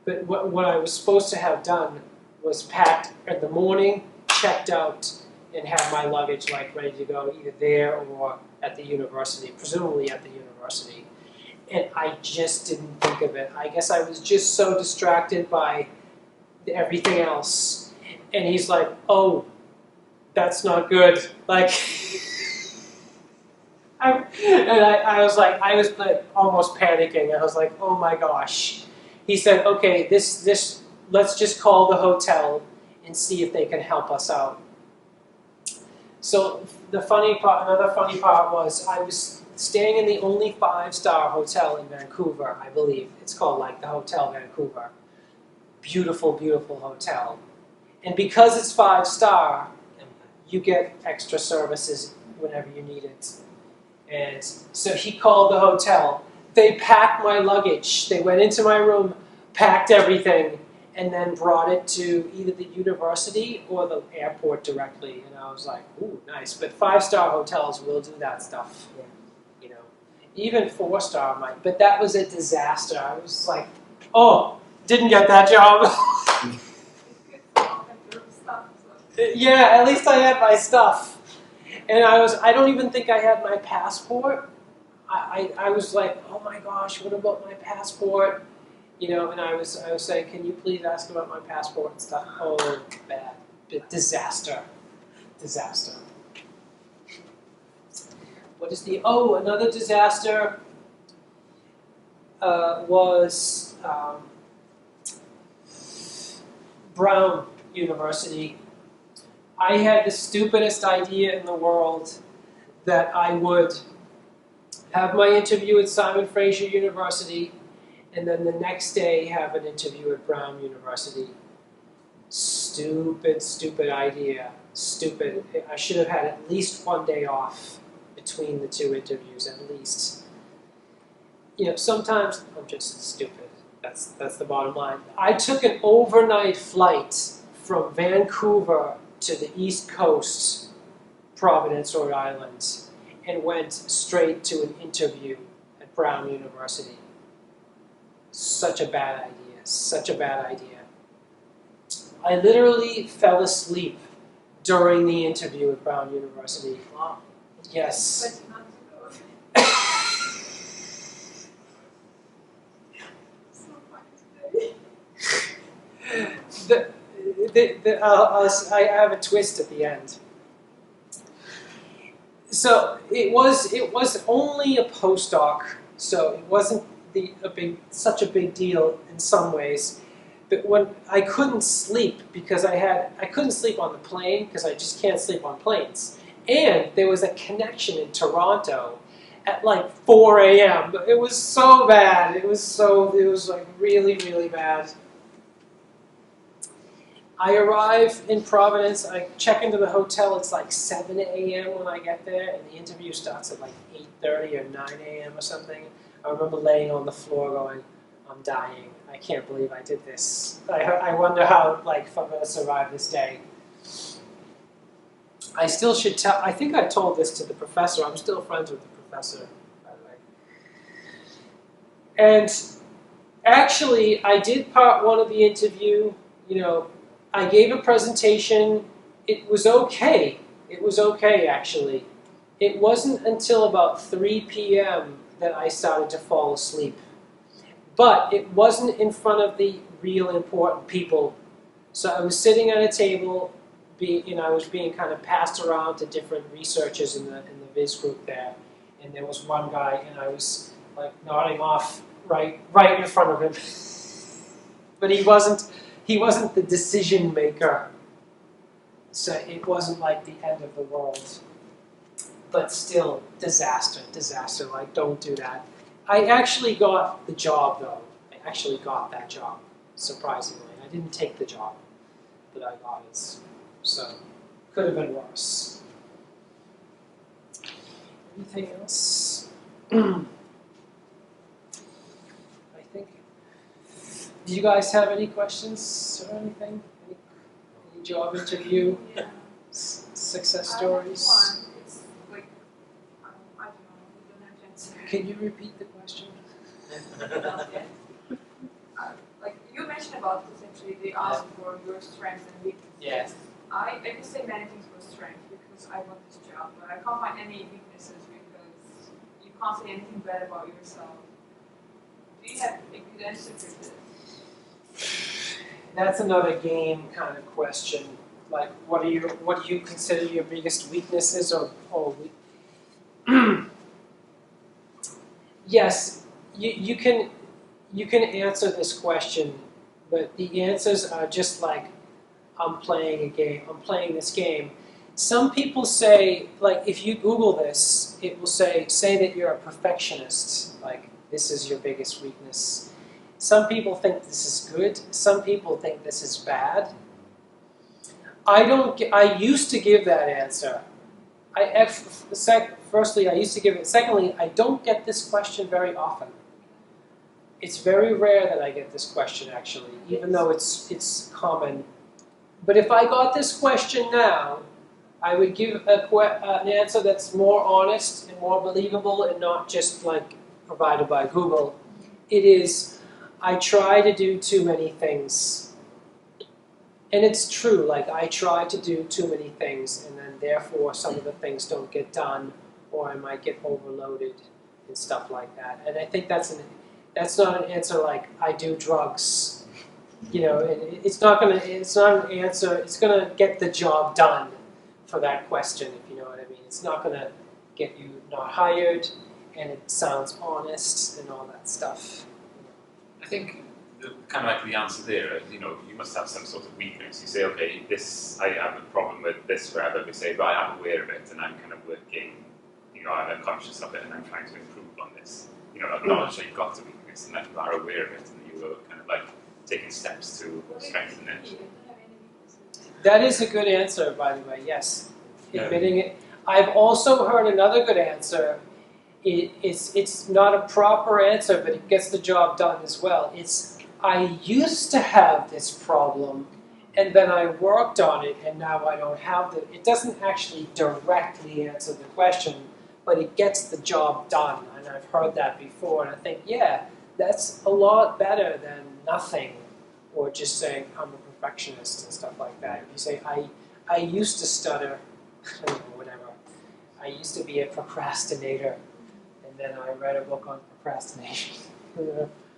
But what I was supposed to have done was packed in the morning, checked out, and have my luggage like ready to go either there or at the university, presumably at the university. And I just didn't think of it. I guess I was just so distracted by everything else. And he's like, oh, that's not good. Like, I was like, almost panicking. I was like, oh my gosh. He said, okay, let's just call the hotel and see if they can help us out. So another funny part was I was staying in the only 5-star hotel in Vancouver, I believe. It's called like the Hotel Vancouver. Beautiful, beautiful hotel. And because it's 5-star, you get extra services whenever you need it. And so he called the hotel. They packed my luggage. They went into my room, packed everything, and then brought it to either the university or the airport directly. And I was like, ooh, nice. But 5-star hotels will do that stuff. You know, even 4-star might. But that was a disaster. I was like, oh, didn't get that job. Yeah, at least I had my stuff. And I don't even think I had my passport. I was like, oh my gosh, what about my passport? You know, and I was saying, can you please ask about my passport and stuff? Oh, bad. Disaster. Disaster. What is another disaster was Brown University. I had the stupidest idea in the world that I would have my interview at Simon Fraser University and then the next day have an interview at Brown University. Stupid, stupid idea. Stupid. I should have had at least one day off between the two interviews, at least. You know, sometimes I'm just stupid. That's the bottom line. I took an overnight flight from Vancouver to the East Coast, Providence, Rhode Island, and went straight to an interview at Brown University. Such a bad idea. Such a bad idea. I literally fell asleep during the interview at Brown University. Wow. Yes. But not to go. So funny today. I have a twist at the end. So it was only a postdoc, so it wasn't such a big deal in some ways. But when I couldn't sleep because I couldn't sleep on the plane because I just can't sleep on planes. And there was a connection in Toronto at like 4 a.m. It was so bad. It was like really, really bad. I arrive in Providence, I check into the hotel, it's like 7 a.m. when I get there, and the interview starts at like 8:30 or 9 a.m. or something. I remember laying on the floor going, I'm dying. I can't believe I did this. I wonder how, if I'm going to survive this day. I still should tell, I think I told this to the professor. I'm still friends with the professor, by the way. And actually, I did part one of the interview, I gave a presentation. It was okay. It was okay, actually. It wasn't until about 3 p.m. that I started to fall asleep. But it wasn't in front of the real important people. So I was sitting at a table, I was being kind of passed around to different researchers in the Viz group there. And there was one guy, and I was like nodding off right in front of him. But he wasn't the decision maker. So it wasn't like the end of the world. But still, disaster, like don't do that. I actually got the job though. I actually got that job, surprisingly. I didn't take the job, but I got it. So, could have been worse. Anything else? I think. Do you guys have any questions or anything? Any job interview? Yeah. Success I stories? have one. It's like, I don't know, we don't have to answer. Can you repeat the question? Like you mentioned about essentially they ask for your strengths and weaknesses. Yes. I can say many things for strength because I want this job, but I can't find any weaknesses because you can't say anything bad about yourself. Do you have a good answer for this? That's another game kind of question. Like, what do you consider your biggest weaknesses or yes, you can answer this question, but the answers are just like, I'm playing a game, I'm playing this game. Some people say, like, if you Google this, it will say that you're a perfectionist, like, this is your biggest weakness. Some people think this is good, some people think this is bad. I used to give that answer. Firstly, I used to give it. Secondly, I don't get this question very often. It's very rare that I get this question, actually, even though it's common. But if I got this question now, I would give an answer that's more honest and more believable and not just like provided by Google. It is, I try to do too many things. And it's true, like I try to do too many things and then therefore some of the things don't get done or I might get overloaded and stuff like that. And I think that's not an answer like I do drugs. You know, it's not an answer, it's gonna get the job done for that question, if you know what I mean. It's not gonna get you not hired and it sounds honest and all that stuff. I think kind of like the answer there is, you know, you must have some sort of weakness. You say, okay, this, I have a problem with this forever. We say, but I'm aware of it and I'm kind of working, you know, I'm conscious of it and I'm trying to improve on this. You know, acknowledge that you've got the weakness and that you are aware of it and you are kind of like taking steps to strengthen it. That is a good answer, by the way, yes. Yeah. Admitting it. I've also heard another good answer. It's not a proper answer, but it gets the job done as well. It's, I used to have this problem, and then I worked on it, and now I don't have it. It doesn't actually directly answer the question, but it gets the job done, and I've heard that before, and I think, yeah, that's a lot better than nothing, or just saying I'm a perfectionist and stuff like that. If you say, I used to stutter, or whatever. I used to be a procrastinator, and then I read a book on procrastination.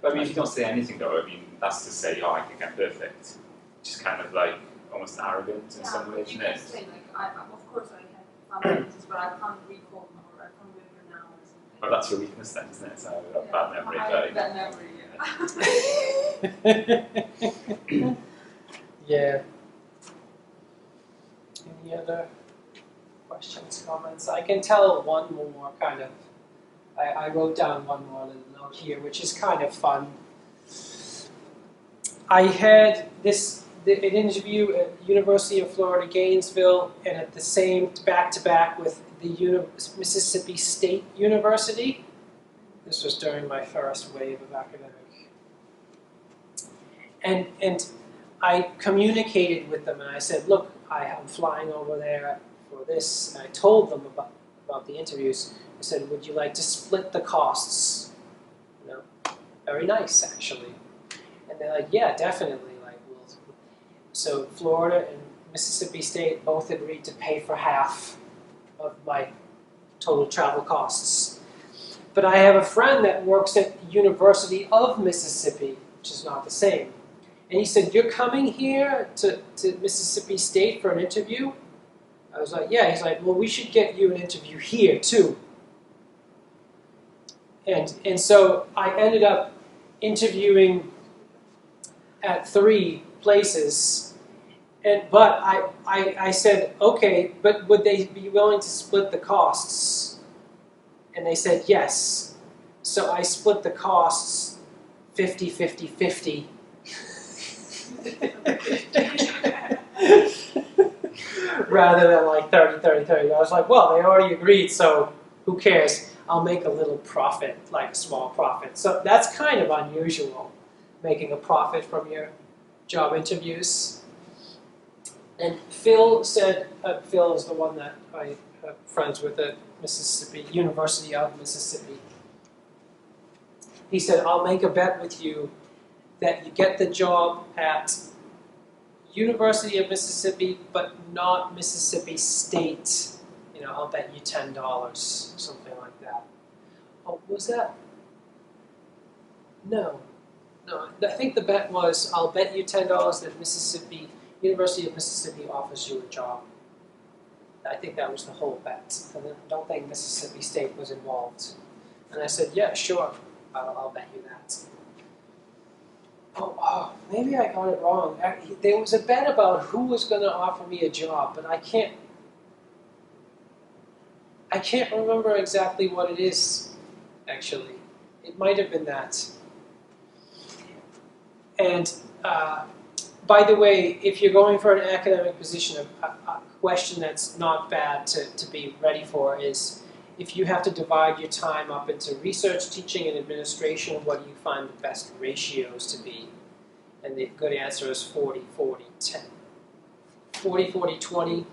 But I mean, if you don't say anything though, I mean, that's to say, oh, I think I'm perfect. Which is kind of like almost arrogant in some ways, isn't You it? can say, like, of course I have fundamentals, but I can't recall them or I can't remember now or something. Well, that's your weakness then, isn't it? So a bad memory, I but have bad memory, yeah. Yeah. Any other questions, comments? I can tell one more kind of. I wrote down one more little note here, which is kind of fun. I had an interview at University of Florida, Gainesville, and at the same back-to-back with the Mississippi State University. This was during my first wave of academic. And I communicated with them and I said, look, I'm flying over there for this. And I told them about the interviews. I said, would you like to split the costs? You know, very nice, actually. And they're like, yeah, definitely. So Florida and Mississippi State both agreed to pay for half of my total travel costs. But I have a friend that works at the University of Mississippi, which is not the same. And he said, you're coming here to Mississippi State for an interview? I was like, yeah. He's like, well, we should get you an interview here, too. And so I ended up interviewing at 3 places. But I said, okay, but would they be willing to split the costs? And they said yes. So I split the costs 50-50-50. Rather than like 30-30-30. I was like, well, they already agreed, so who cares? I'll make a little profit, like a small profit. So that's kind of unusual, making a profit from your job interviews. And Phil said, Phil is the one that I am friends with at Mississippi, University of Mississippi. He said, I'll make a bet with you that you get the job at University of Mississippi, but not Mississippi State. You know, I'll bet you $10, something like that. Oh, was that? No. I think the bet was, I'll bet you $10 that University of Mississippi offers you a job. I think that was the whole bet. And I don't think Mississippi State was involved. And I said, yeah, sure, I'll bet you that. Oh, maybe I got it wrong. There was a bet about who was going to offer me a job, but I can't remember exactly what it is, actually. It might have been that. And by the way, if you're going for an academic position, a question that's not bad to be ready for is, if you have to divide your time up into research, teaching, and administration, what do you find the best ratios to be? And the good answer is 40, 40, 10. 40, 40, 20,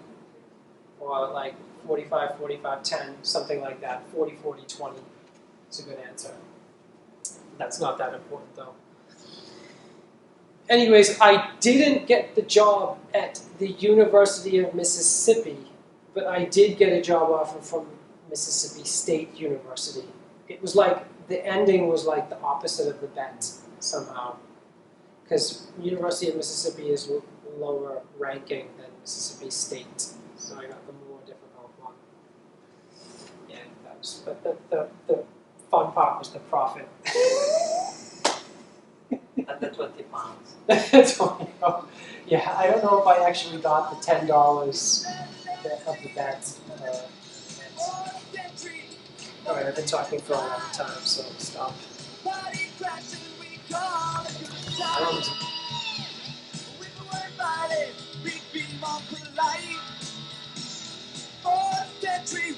or like 45, 45, 10, something like that. 40, 40, 20 is a good answer. That's not that important though. Anyways, I didn't get the job at the University of Mississippi, but I did get a job offer from Mississippi State University. It was like, the ending was like the opposite of the bet, somehow. Because University of Mississippi is lower ranking than Mississippi State, so I got the more difficult one. Yeah, that was, but the fun part was the profit. At the 20 pounds. Yeah, I don't know if I actually got the $10 of the bet. Alright, I've been talking for a long time, so stop. For centuries